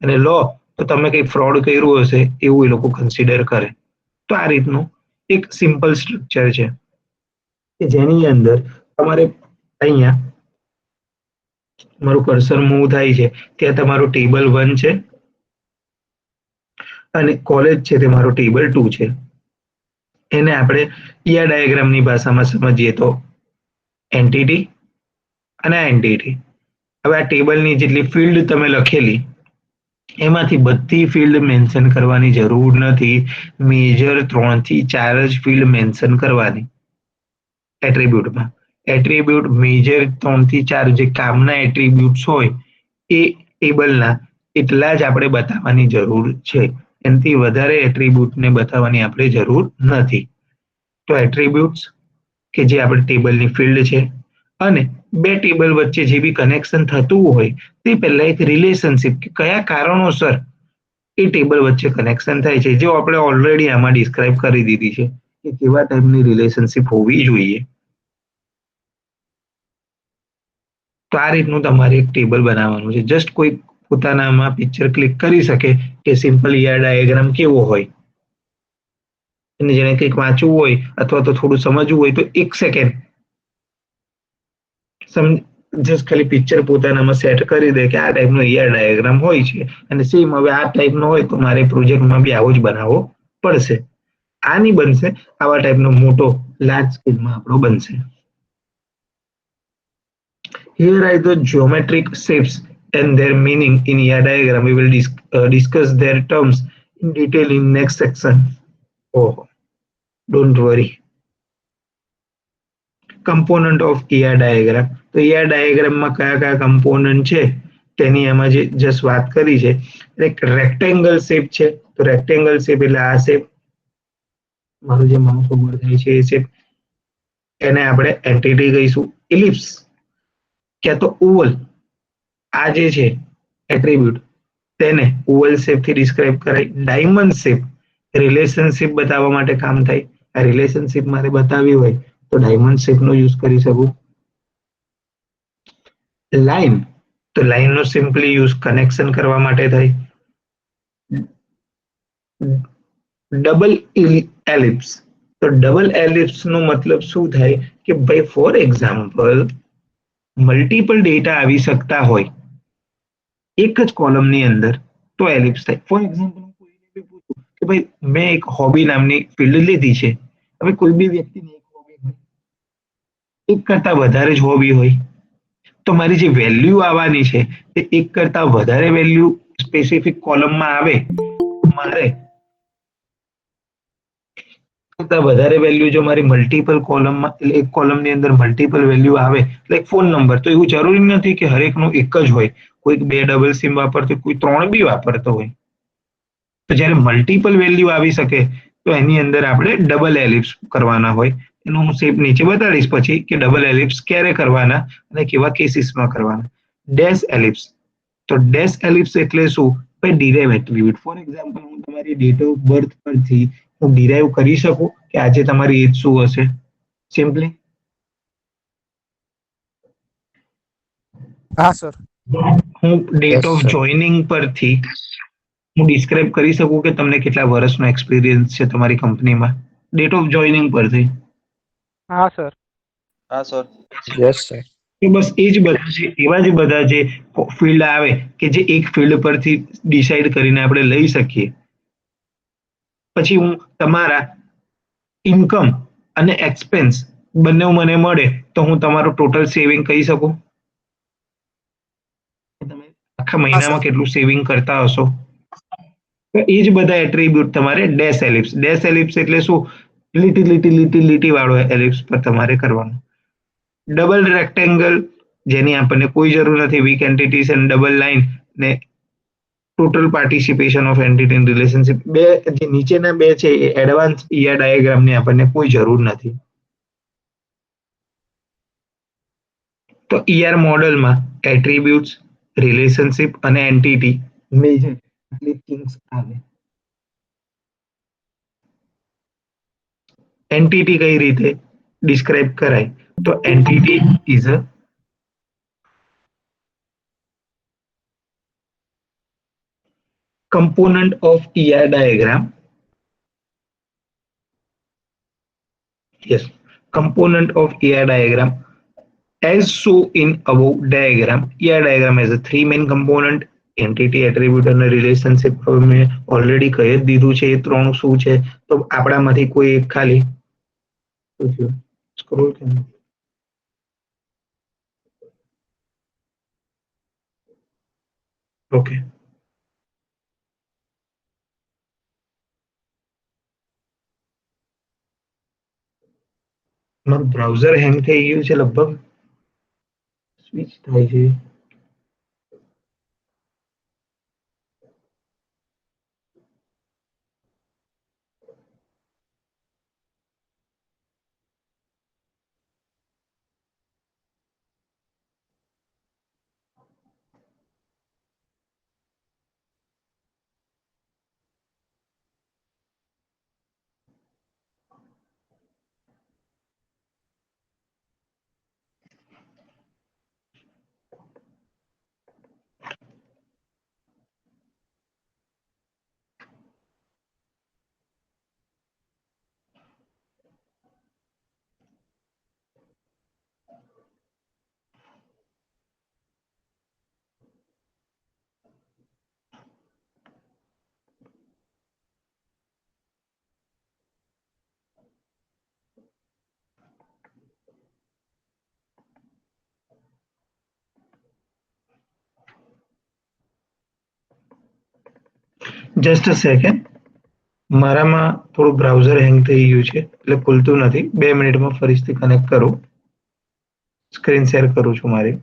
અને લો તો તમે કંઈ ફ્રોડ કર્યું હશે એવું એ લોકો કન્સિડર કરે. તો આ રીતનું એક સિમ્પલ સ્ટ્રક્ચર છે કે જેની અંદર તમારે અહીંયા મારું કર્સર મૂવ થાય છે ત્યાં તમારું ટેબલ 1 છે અને કોલેજ છે તે મારું ટેબલ 2 છે. એને આપણે ER ડાયાગ્રામની ભાષામાં સમજીએ તો એન્ટિટી અને આ એન્ટિટી. હવે આ ટેબલની જેટલી ફિલ્ડ તમે લખેલી એમાંથી બધી ફિલ્ડ મેન્શન કરવાની જરૂર નથી. મેજર 3 થી 4 જ ફિલ્ડ મેન્શન કરવાની એટ્રીબ્યુટમાં. એટ્રીબ્યુટ મેજર 3 થી 4 જે કામના એટ્રીબ્યુટ્સ હોય એ ટેબલના એટલા જ આપણે બતાવવાની જરૂર છે. એનાથી વધારે એટ્રીબ્યુટને બતાવવાની આપણે જરૂર નથી. તો એટ્રીબ્યુટ્સ કે જે આપણે ટેબલની ફિલ્ડ છે અને બે ટેબલ વચ્ચે જે બી કનેક્શન થતું હોય તે પહેલા એક રિલેશનશિપ કે કયા કારણોસર એ ટેબલ વચ્ચે કનેક્શન થાય છે જે આપણે ઓલરેડી આમાં ડિસ્ક્રાઇબ કરી દીધી છે કે કેવા ટાઈપની રિલેશનશિપ હોવી જોઈએ. તો આ રીતનું તમારે એક ટેબલ બનાવવાનું છે. જસ્ટ કોઈ પોતાનામાં પિક્ચર ક્લિક કરી શકે કે સિમ્પલ ER ડાયાગ્રામ કેવો હોય અને જેને કંઈક વાંચવું હોય અથવા તો થોડું સમજવું હોય તો 1 સેકન્ડ જસ્ટ ખાલી પિક્ચર પોતાનામાં સેટ કરી દે કે આ ટાઈપનો ER ડાયાગ્રામ હોય છે અને સેમ હવે આ ટાઈપનો હોય તો મારે પ્રોજેક્ટમાં બી આવો જ બનાવવો પડશે. આ નહીં બનશે, આવા ટાઈપનો મોટો લાર્જ સ્કેલમાં આપણો બનશે. Here are the geometric shapes and their meaning in ER diagram. We will discuss their terms in detail in next section. Oh, don't worry. Component of ER diagram. તો ER ડાયાગ્રામમાં કયા કયા કમ્પોનન્ટ છે તેની આમાં જે જસ્ટ વાત કરી છે. એક રેક્ટેંગલ શેપ છે તો રેક્ટેંગલ શેપ એટલે આ શેપ, મારું જે માઉસ ઉપર થાય છે એ શેપ, એને આપણે એન્ટિટી કહીશું. ઇલિપ્સ ક્યાં તો ઓવલ, આ જે છે એટ્રીબ્યુટ તેને ઓવલ શેપથી ડિસ્ક્રાઇબ કરાય. ડાયમંડ શેપ રિલેશનશિપ બતાવવા માટે કામ થાય. આ રિલેશનશિપ મારે બતાવવી હોય તો ડાયમંડ શેપનો યુઝ કરી શકું. લાઈન તો લાઈનનો સિમ્પલી યુઝ કનેક્શન કરવા માટે થાય. ડબલ એલિપ્સ, તો ડબલ એલિપ્સ નો મતલબ શું થાય કે ભાઈ ફોર એક્ઝામ્પલ મલ્ટિપલ ડેટા આવી શકતા હોય એક જ કોલમની અંદર, તો એલિપ્સ થાય. ફોર એક્ઝામ્પલ હું કોઈને બી પૂછું કે ભાઈ મેં એક હોબી નામની ફિલ્ડ લીધી છે. હવે કોઈ બી વ્યક્તિની એક હોબી હોય, એક કરતા વધારે જ હોબી હોય, તો મારી જે વેલ્યુ આવવાની છે તે એક કરતા વધારે વેલ્યુ સ્પેસિફિક કોલમમાં આવે. મારે કરતા વધારે વેલ્યુ જો મારી મલ્ટિપલ કોલમમાં, એક કોલમની અંદર મલ્ટિપલ વેલ્યુ આવે, લાઈક ફોન નંબર, તો એવું જરૂરી નથી કે હરેકનું એક જ હોય. કોઈક બે ડબલ સિમ વાપરતો, કોઈ ત્રણ બી વાપરતો હોય. તો જ્યારે મલ્ટિપલ વેલ્યુ આવી શકે તો એની અંદર આપણે ડબલ એલિપ્સ કરવાના હોય. એનું હું શેપ નીચે બતાડીશ પછી કે ડબલ એલિપ્સ ક્યારે કરવાના અને કેવા કેસીસમાં કરવાના. ડેશ એલિપ્સ, તો ડેશ એલિપ્સ એટલે શું? ભાઈ ડિરાઇવ એટ્રીબ્યુટ. ફોર એક્ઝામ્પલ હું તમારી ડેટ ઓફ બર્થ પરથી હું ડિરાઈવ કરી શકું કે આજે તમારી એજ શું હશે? સિમ્પલી હા સર. હું date yes of sir. Joining પરથી હું ડિસ્ક્રાઇબ કરી શકું કે તમને કેટલા વર્ષનો એક્સપિરિયન્સ છે તમારી કંપનીમાં, ડેટ ઓફ જોઈનિંગ પરથી. હા સર. હા સર. Yes sir. તો બસ એ જ બધા છે, એવા જ બધા જે ફિલ્ડ આવે કે જે એક ફિલ્ડ પરથી ડિસાઈડ કરીને આપણે લઈ શકીએ. પછી હું તમારા ઇન્કમ અને એક્સપેન્સ બંને મને મળે તો હું તમારું ટોટલ સેવિંગ કહી શકું. તમે આખા હા સર. મહિનામાં કેટલું સેવિંગ કરતા હશો. તો એ જ બધા એટ્રીબ્યુટ તમારે ડેશ એલિપ્સ. ડેશ એલિપ્સ એટલે શું? લીટી લીટી લીટી લીટી વાળો એલિપ્સ પર તમારે કરવાનું. ડબલ રેક્ટેંગલ, જેની આપણને કોઈ જરૂર નથી, વીક એન્ટિટીઝ અને ડબલ લાઇન ને total participation of entity in relationship. બે જે નીચેના બે છે એ એડવાન્સ ઈઆર ડાયાગ્રામની આપણને કોઈ જરૂર નથી. તો ઈઆર મોડેલમાં એટ્રીબ્યુટ્સ, રિલેશનશિપ અને એન્ટિટી મેજર આટલી થિંગ્સ આવે. એન્ટિટી કઈ રીતે ડિસ્ક્રાઇબ કરાય? તો entity is a component of ER diagram. Yes, component of ER diagram as shown in above diagram. ER diagram has a three main component: entity, attribute અને relationship. હવે મેં ઓલરેડી કહી જ દીધું છે એ ત્રણ શું છે. તો આપણામાંથી કોઈ એક ખાલી સ્ક્રોલ કેમ? ઓકે, મારું બ્રાઉઝર હેંગ થઈ ગયું છે લગભગ, સ્વિચ થાય છે. જસ્ટ અ સેકન્ડ, મારામાં થોડું બ્રાઉઝર હેંગ થઈ ગયું છે એટલે ખુલતું નથી. 2 મિનિટમાં ફરીથી કનેક્ટ કરું, સ્ક્રીન શેર કરું છું મારી.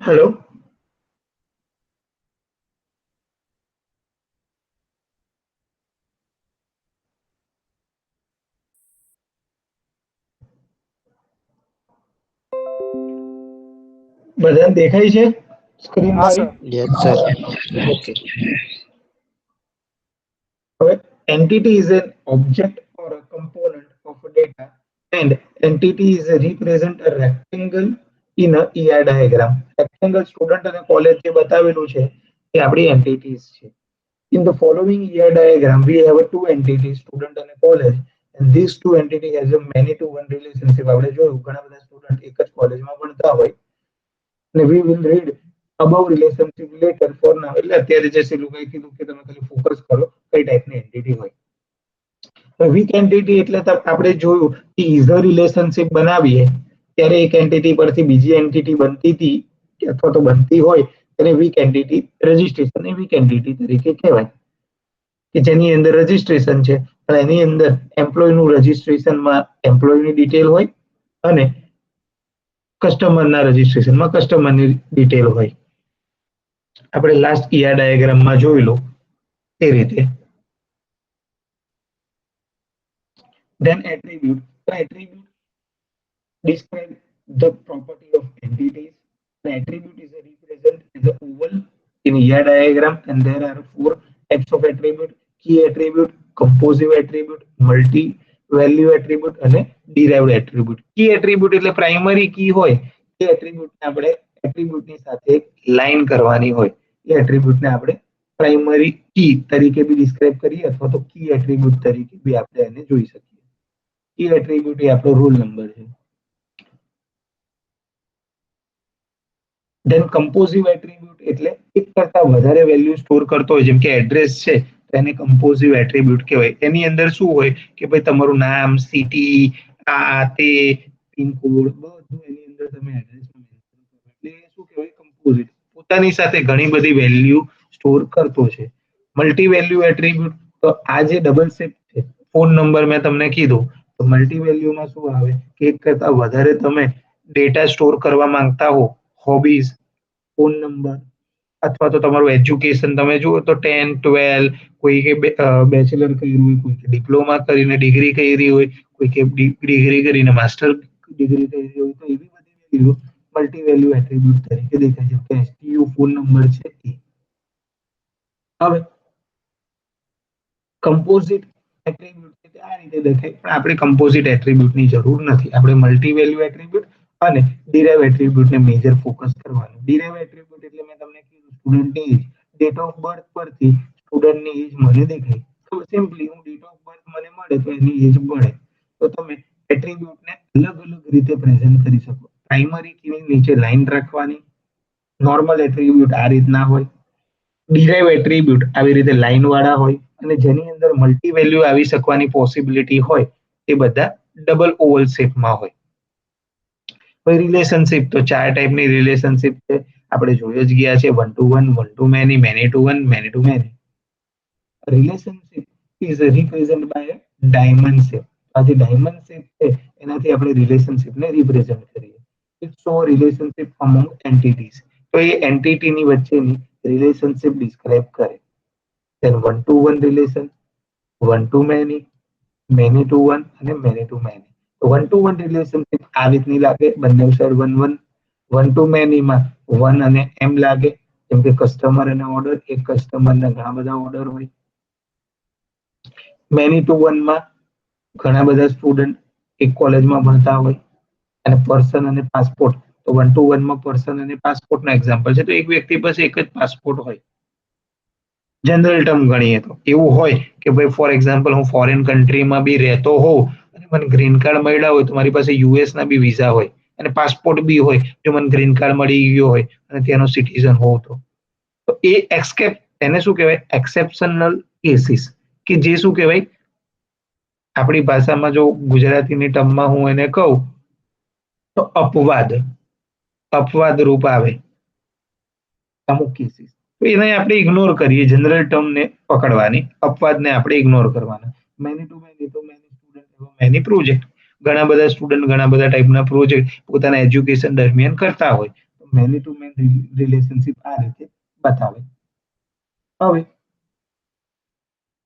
હેલો, બધાને દેખાય છે સ્ક્રીન હા મારી? સર. Yes sir. ઓકે. હવે entity is an object or a component of data and entity is a represent a rectangle in a ER diagram. Rectangle student અને કોલેજ જે બતાવેલું છે એ આપણી entities છે. In the following ER diagram we have two entities student and college and these two entities has a many to one relationship. આપણે જોયું ઘણા બધા સ્ટુડન્ટ એક જ કોલેજમાં ભણતા હોય અને we will read above relationship later for now. એટલે અત્યારે જે છેલ્લું કઈ કીધું કે તમે ખાલી ફોકસ કરો કઈ ટાઈપની એન્ટિટી હોય. વીક એન્ટિટી એટલે આપણે જોયું કે ઇઝર રિલેશનશિપ બનાવીએ ત્યારે એક એન્ટિટી પરથી બીજી એન્ટિટી બનતી હતી અથવા તો બનતી હોય તેને વીક એન્ટિટી રજિસ્ટ્રેશન એ વીક એન્ટિટી તરીકે કહેવાય કે જેની અંદર રજિસ્ટ્રેશન છે પણ એની અંદર એમ્પ્લોયનું રજિસ્ટ્રેશનમાં એમ્પ્લોયની ડિટેલ હોય અને કસ્ટમરના રજિસ્ટ્રેશનમાં કસ્ટમરની ડિટેલ હોય. આપણે લાસ્ટ ઈઆર ડાયાગ્રામમાં જોઈ લો એ રીતે. Then attribute. The attribute describe the property of entities. The attribute is represented as a oval in ER diagram, and there are four types of attribute: key attribute, composite attribute, multi-value attribute, અને derived attribute. Key attribute એટલે primary key હોય એ attribute ને આપણે attribute ની સાથે લાઈન કરવાની હોય. એ attribute ને આપણે primary key તરીકે બી describe કરીએ અથવા તો key attribute તરીકે બી આપણે એને જોઈ શકીએ. એ એટ્રીબ્યુટ એ આપણો રૂલ નંબર છે. ધેન કમ્પોઝિવ એટ્રીબ્યુટ એટલે એક કરતા વધારે વેલ્યુ સ્ટોર કરતો હોય જેમ કે એડ્રેસ છે તેને કમ્પોઝિવ એટ્રીબ્યુટ કહેવાય. એની અંદર શું હોય કે ભાઈ તમારું નામ, સિટી, આ તે, પિનકોડ બધું એની અંદર તમે એડ્રેસમાં મેન્શન કરો એટલે શું કહેવાય કમ્પોઝિટ. પોતાની સાથે ઘણી બધી વેલ્યુ સ્ટોર કરતો છે. મલ્ટી વેલ્યુ એટ્રીબ્યુટ તો આ જે ડબલ સેટ છે ફોન નંબર મેં તમને કીધું તો મલ્ટી વેલ્યુમાં શું આવે કે એક કરતા વધારે તમે ડેટા સ્ટોર કરવા માંગતા હો, હોબીઝ, ફોન નંબર અથવા તો તમારું એજ્યુકેશન તમે જુઓ તો 10, 12, કોઈ કે બેચલર કર્યું હોય, કોઈ ડિપ્લોમા કરીને ડિગ્રી કરી હોય, કોઈ કે ડિગ્રી કરીને માસ્ટર ડિગ્રી કરી હોય તો એવી બધી વેલ્યુ મલ્ટી વેલ્યુ એટ્રીબ્યુટ તરીકે દેખાય છે કે એસટીયુ ફોન નંબર છે એ. હવે કમ્પોઝિટ એટ્રીબ્યુટ આ રીતે દેખાય પણ આપણે કમ્પોઝિટ એટ્રીબ્યુટની જરૂર નથી. આપણે મલ્ટી વેલ્યુ એટ્રીબ્યુટ અને ડિરાઇવ એટ્રીબ્યુટને મેજર ફોકસ કરવાનું. ડિરાઇવ એટ્રીબ્યુટ એટલે મેં તમને કીધું સ્ટુડન્ટની એજ, ડેટ ઓફ બર્થ પરથી સ્ટુડન્ટની એજ મને દેખાય તો સિમ્પલી હું ડેટ ઓફ બર્થ મને મળે તો એની એજ મળે. તો તમે એટ્રીબ્યુટને અલગ અલગ રીતે પ્રેઝન્ટ કરી શકો. પ્રાઇમરી કીની નીચે લાઈન રાખવાની. નોર્મલ એટ્રીબ્યુટ આ રીતના હોય. ડિરાઇવ એટ્રીબ્યુટ આવી રીતે લાઈન વાળા હોય અને જેની અંદર મલ્ટી વેલ્યુ આવી શકવાની પોસિબિલિટી હોય એ બધા ડબલ ઓવલ શેપમાં હોય. હવે રિલેશનશિપ તો ચાર ટાઈપની રિલેશનશિપ છે આપણે જોઈ જ ગયા છે. 1 to 1, 1 to many, many to 1, many to many. Relationship is represent by diamond shape. આ જે ડાયમંડ શેપ છે એનાથી આપણે રિલેશનશિપને રિપ્રેઝન્ટ કરીએ. It's so relationship among entities. તો એ એન્ટિટીની વચ્ચેની રિલેશનશિપ ડિસ્ક્રાઇબ કરે. then one to one relation, one to many, many to one અને many to many. તો one to one relationship આ રીતની લાગે બંને side one one. One to many માં વન અને એમ લાગે જેમ કે કસ્ટમર અને ઓર્ડર, એક કસ્ટમરના ઘણા બધા ઓર્ડર હોય. મેની ટુ વન માં ઘણા બધા સ્ટુડન્ટ એક કોલેજમાં ભણતા હોય અને પર્સન અને પાસપોર્ટ તો 1 to 1 માં પર્સન અને પાસપોર્ટનો એક્ઝામ્પલ છે તો એક વ્યક્તિ પાસે એક જ પાસપોર્ટ હોય જનરલ ટર્મ ગણીએ તો એવું હોય કે ભાઈ ફોર એક્ઝામ્પલ હું ફોરેન કન્ટ્રીમાં બી રહેતો હોઉં અને મને ગ્રીન કાર્ડ મળ્યા હોય તો મારી પાસે યુએસ ના બી વિઝા હોય અને પાસપોર્ટ બી હોય જો મને ગ્રીન કાર્ડ મળી ગયો હોય અને ત્યાંનો સિટીઝન હોઉં તો એ એને શું કહેવાય એક્સેપ્શનલ કેસીસ કે જે શું કહેવાય આપણી ભાષામાં જો ગુજરાતીની ટર્મમાં હું એને કહું તો અપવાદ રૂપ આવે અમુક કેસીસ તો એને આપણે ઇગ્નોર કરીએ જનરલ ટર્મને પકડવાની અપવાદને આપણે ઇગ્નોર કરવાના મેની ટુ મેની તો મેની સ્ટુડન્ટ મેની પ્રોજેક્ટ ઘણા બધા સ્ટુડન્ટ ઘણા બધા ટાઈપના પ્રોજેક્ટ પોતાના એજ્યુકેશન દરમિયાન કરતા હોય તો મેની ટુ મેન રિલેશનશિપ આ રીતે બતાવે હવે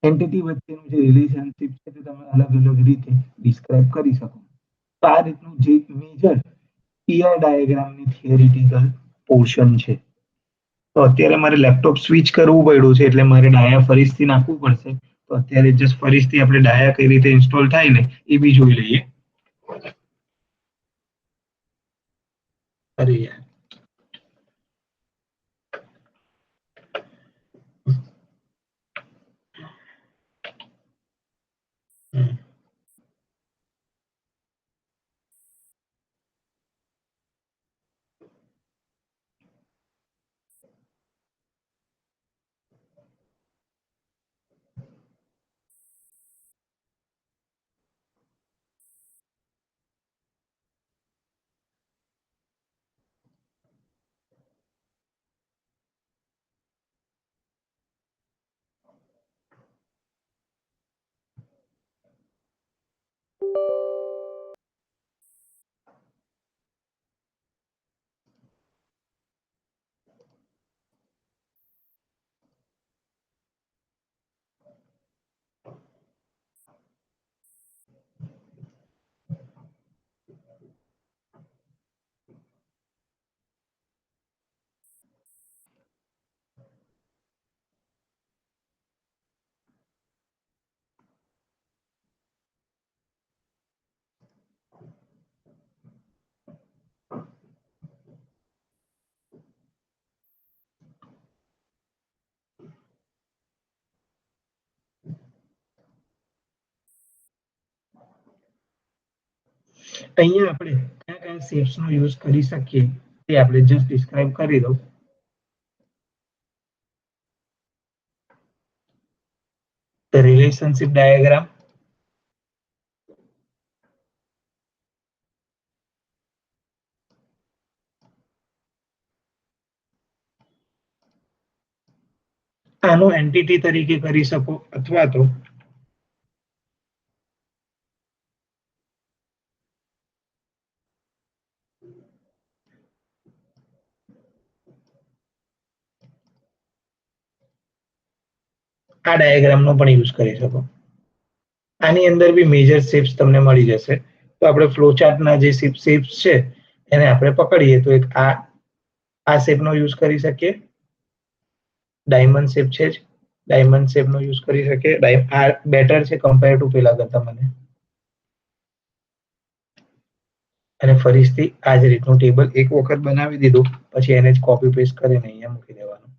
એન્ટિટી વચ્ચેનું જે રિલેશનશિપ છે તે તમે અલગ અલગ રીતે ડિસ્ક્રાઇબ કરી શકો તો આ રીતનું જે મેજર પીઆર ડાયાગ્રામની થિયરિટિકલ પોર્શન છે તો અત્યારે મારે લેપટોપ સ્વિચ કરવું પડ્યું છે એટલે મારે ડાયા ફરીથી નાખવું પડશે તો અત્યારે જસ્ટ ફરીથી આપણે ડાયા કઈ રીતે ઇન્સ્ટોલ થાય ને એ બી જોઈ લઈએ અરે યાર અહીંયા આપણે કયા કયા શેપ્સનો યુઝ કરી શકીએ તે આપણે જસ્ટ ડિસ્ક્રાઇબ કરી દઉં રિલેશનશિપ ડાયાગ્રામ આનો એન્ટિટી તરીકે કરી શકો અથવા તો આ ડાયાગ્રામનો પણ યુઝ કરી શકો આની અંદર બી મેજર શેપ્સ તમને મળી જશે તો આપણે ફ્લોચાર્ટના જે શેપ્સ છે એને આપણે પકડીએ તો એક આ શેપનો યુઝ કરી શકીએ ડાયમંડ શેપ છે જ ડાયમંડ શેપનો યુઝ કરી શકીએ આ બેટર છે કમ્પેર ટુ પેલા કરતા મને અને ફરીથી આ જ રીતનું ટેબલ એક વખત બનાવી દીધું પછી એને જ કોપી પેસ્ટ કરીને અહીંયા મૂકી દેવાનું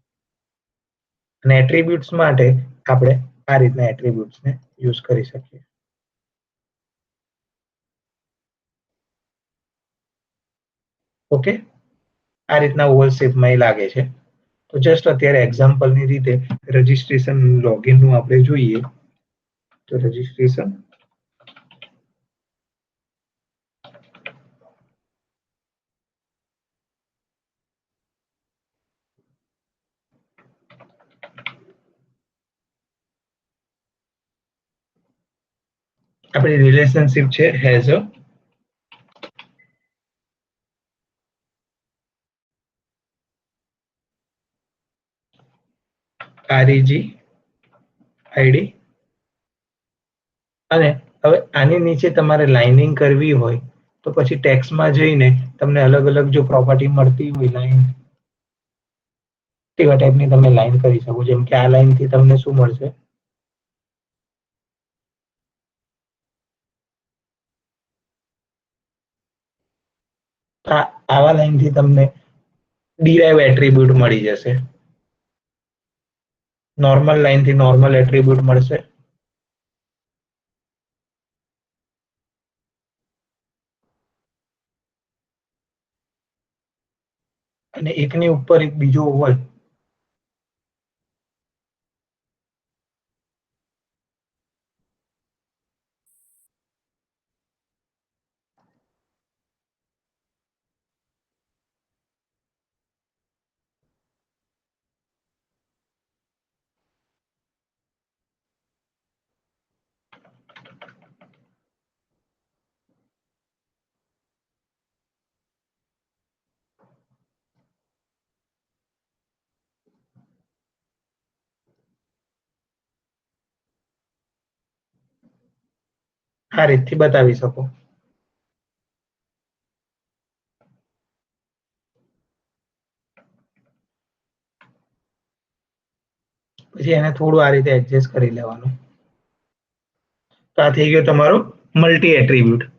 અને એટ્રીબ્યુટ્સ માટે આપણે આ રીતના એટ્રીબ્યુટ્સને યુઝ કરી શકીએ ઓકે આ રીતના ઓવલ શેપમાં એ લાગે છે તો જસ્ટ અત્યારે એક્ઝામ્પલની રીતે રજિસ્ટ્રેશન લોગિનનું આપણે જોઈએ તો રજિસ્ટ્રેશન આપણી રિલેશનશિપ છે હેઝ અ REG ID અને હવે આની નીચે તમારે લાઇનિંગ કરવી હોય તો પછી ટેક્સ્ટમાં જઈને તમને અલગ અલગ જો પ્રોપર્ટી મળતી હોય લાઈન તેવા ટાઈપની તમે લાઈન કરી શકો જેમ કે આ લાઈનથી તમને શું મળશે આવા લાઈનથી તમને ડીરાઈવ એટ્રીબ્યુટ મળી જશે નોર્મલ લાઈન થી નોર્મલ એટ્રીબ્યુટ મળશે. અને એકની ઉપર એક બીજો હોય આ રીતથી બતાવી શકો. પછી એને થોડું આ રીતે એડજસ્ટ કરી લેવાનું. તો આ થઈ ગયો તમારો મલ્ટી એટ્રીબ્યુટ.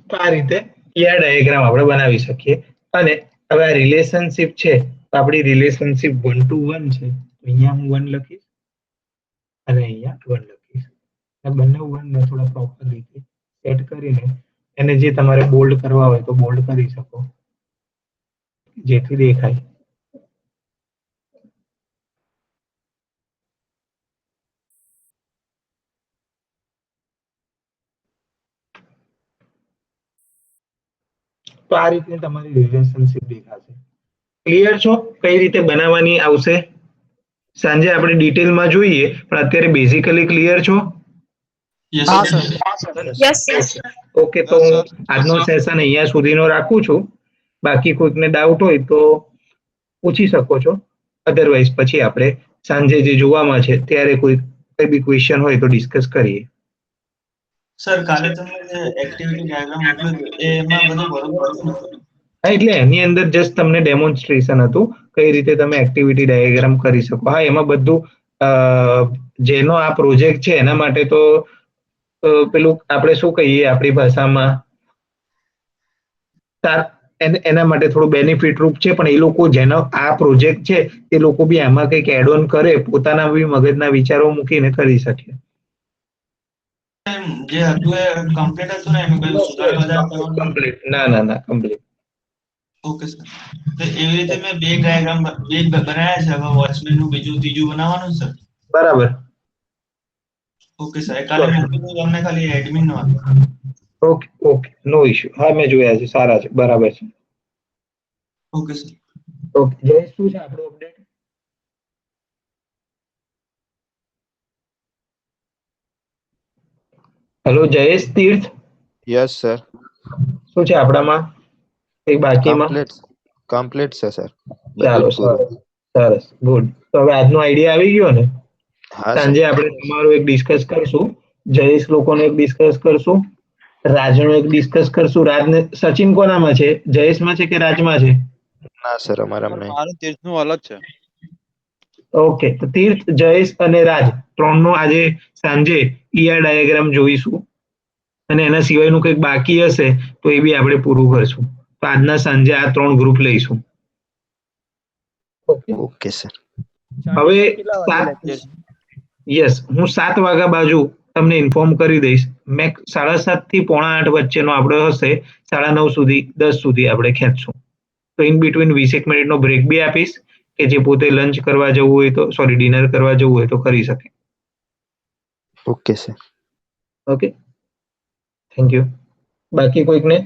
તો આ રીતે ડાયાગ્રામ આપણે બનાવી શકીએ. અને હવે આ રિલેશનશિપ છે તો આપણી રિલેશનશિપ 1 to 1 છે. અહીંયા હું 1 લખીશ અને અહીંયા 1 લખીશ. આ બંને 1 ને થોડા પ્રોપર રીતે સેટ કરીને એને જે તમારે બોલ્ડ કરવા હોય તો બોલ્ડ કરી શકો જેથી દેખાય. તો આ રીતની તમારી રિલેશનશિપ દેખાશે. ક્લિયર છો કઈ રીતે બનાવવાની આવશે? સાંજે આપણે ડિટેલમાં જોઈએ, પણ અત્યારે બેઝિકલી ક્લિયર છો? હા સર. Yes. ઓકે, તો હું આજનો સેશન અહીંયા સુધીનો રાખું છું. બાકી કોઈકને ડાઉટ હોય તો પૂછી શકો છો. અધરવાઇઝ પછી આપણે સાંજે જે જોવામાં છે ત્યારે કોઈ બી ક્વેશ્ચન હોય તો ડિસ્કસ કરીએ. સર કાલે તમે જે એક્ટિવિટી ડાયાગ્રામ મોકલ્યું હતું એમાં બધું બરોબર હતું ને? હા, એટલે એની અંદર જસ્ટ તમને ડેમોન્સ્ટ્રેશન હતું કઈ રીતે તમે એક્ટિવિટી ડાયાગ્રામ કરી શકો. હા, એમાં બધું જેનો આ પ્રોજેક્ટ છે એના માટે તો પેલું આપણે શું કહીએ આપણી ભાષામાં એના માટે થોડું બેનિફિટ રૂપ છે, પણ એ લોકો જેનો આ પ્રોજેક્ટ છે એ લોકો બી આમાં કંઈક એડ ઓન કરે, પોતાના બી મગજના વિચારો મૂકીને કરી શકે. જે હતું એ કમ્પ્લીટ હતું ને, એમાં કઈ સુધારા વધારા કરવાનું? કમ્પ્લીટ. ના કમ્પ્લીટ. Okay sir. તો એવી રીતે મેં બે ડાયાગ્રામ બનાવ્યા છે. હવે વોચમેન નું બીજું ત્રીજું બનાવવાનું સર. બરાબર. ઓકે સર, કાલે મોકલી દઉં તમને, ખાલી એડમિન નો હતો. ઓકે, નો ઇશ્યુ. હા, મેં જોયા છે, સારા છે, બરાબર છે. Okay sir. ઓકે, જયેશ શું છે આપણો અપડેટ? હેલો જયેશ તીર્થ, યસ સર. શું છે આપણામાં કંઈ બાકીમાં? કમ્પ્લીટ છે સર. બધું ચાલો, જ પૂરું. સરસ, ગુડ. તો હવે આજનો આઈડિયા આવી ગયો ને? હા સર. સાંજે આપણે તમારું એક ડિસ્કસ કરશું, જયેશ લોકોનો એક ડિસ્કસ કરશું, રાજનો એક ડિસ્કસ કરશું. રાજને સચિન કોનામાં છે, જયેશમાં છે કે રાજમાં છે? ના સર, અમારામાં નહીં. મારું તીર્થનું અલગ છે. ઓકે, તો તીર્થ, જયેશ અને રાજ ત્રણનો આજે સાંજે ઈઆર ડાયાગ્રામ જોઈશું, અને એના સિવાયનું કંઈક બાકી હશે તો એ બી આપણે પૂરું કરશું. તો આજના સાંજે આ 3 ગ્રુપ લઈશું. Okay sir. હવે હું 7 વાગ્યા બાજુ તમને ઇન્ફોર્મ કરી દઈશ. મેં 7:30 થી 7:45 વચ્ચેનો આપણો હશે, 9:30 સુધી 10 સુધી આપણે ખેંચશું. તો ઇન બિટવીન 20 મિનિટનો બ્રેક બી આપીશ કે જે પોતે લંચ કરવા જવું હોય તો, સોરી, ડિનર કરવા જવું હોય તો કરી શકે. Okay sir. Okay, thank you. બાકી કોઈકને?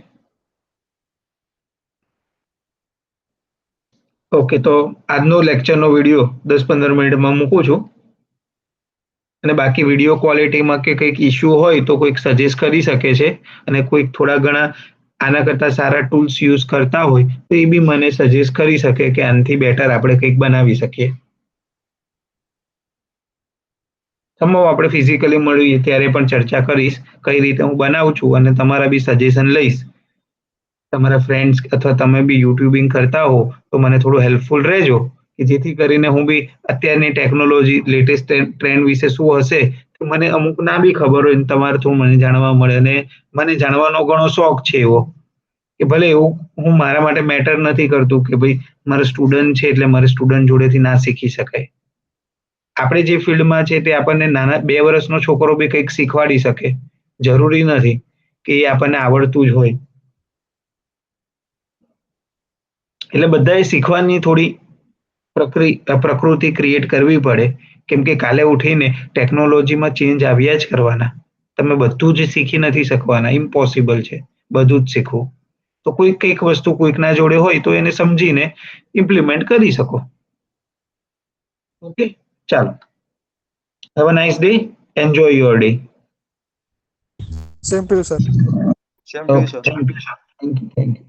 ઓકે, તો આજનો લેક્ચરનો વિડીયો 10-15 મિનિટમાં મૂકું છું, અને બાકી વિડીયો ક્વોલિટીમાં કે કંઈક ઇશ્યુ હોય તો કોઈક સજેસ્ટ કરી શકે છે, અને કોઈક થોડા ઘણા આના કરતા સારા ટૂલ્સ યુઝ કરતા હોય તો એ બી મને સજેસ્ટ કરી શકે કે આનાથી બેટર આપણે કંઈક બનાવી શકીએ. સંભવ આપણે ફિઝિકલી મળીએ ત્યારે પણ ચર્ચા કરીશ કઈ રીતે હું બનાવું છું, અને તમારા બી સજેશન લઈશ. તમારા ફ્રેન્ડ્સ અથવા તમે બી યુટ્યુબિંગ કરતા હો તો મને થોડું હેલ્પફુલ રહેજો, કે જેથી કરીને હું બી અત્યારની ટેકનોલોજી લેટેસ્ટ ટ્રેન્ડ વિશે શું હશે તો મને અમુક ના બી ખબર હોય, તમારે થોડું મને જાણવા મળે. અને મને જાણવાનો ઘણો શોખ છે એવો, કે ભલે એવું હું મારા માટે મેટર નથી કરતું કે ભાઈ મારો સ્ટુડન્ટ છે એટલે મારે સ્ટુડન્ટ જોડેથી ના શીખી શકાય. આપણે જે ફિલ્ડમાં છે તે આપણને નાના 2 વર્ષનો છોકરો બી કંઈક શીખવાડી શકે, જરૂરી નથી કે એ આપણને આવડતું જ હોય. એટલે બધાએ શીખવાની થોડી પ્રકૃતિ ક્રિએટ કરવી પડે, કેમ કે કાલે ઉઠીને ટેકનોલોજીમાં ચેન્જ આવ્યા જ કરવાના. તમે બધું જ શીખી નથી શકવાના, ઇમ્પોસિબલ છે બધું જ શીખવું. તો કંઈક વસ્તુ કોઈકના જોડે હોય તો એને સમજીને ઇમ્પ્લિમેન્ટ કરી શકો. ઓકે, ચાલો. Have a nice day. Enjoy your day. Same to you sir. Same to you sir. Thank you.